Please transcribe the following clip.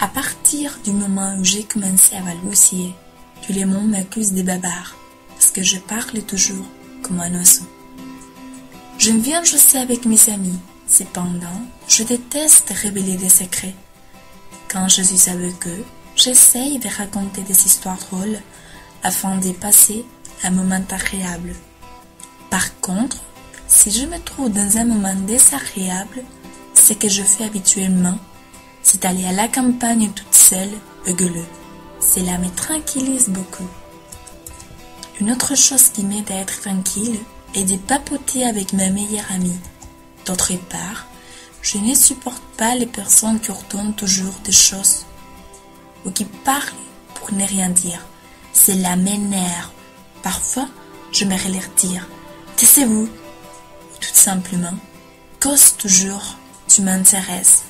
À partir du moment où j'ai commencé à balbutier, tous les mots m'accusent de bavard, parce que je parle toujours comme un oiseau. J'aime bien jouer avec mes amis, cependant, je déteste révéler des secrets. Quand je suis avec eux, j'essaye de raconter des histoires drôles afin de passer un moment agréable. Par contre, si je me trouve dans un moment désagréable, ce que je fais habituellement, c'est aller à la campagne toute seule et gueuler. Cela me tranquillise beaucoup. Une autre chose qui m'aide à être tranquille est de papoter avec ma meilleure amie. D'autre part, je ne supporte pas les personnes qui ordonnent toujours des choses ou qui parlent pour ne rien dire. Cela m'énerve. Parfois, je m'aimerais leur dire « Taisez-vous » ou tout simplement « Cause toujours, tu m'intéresses ».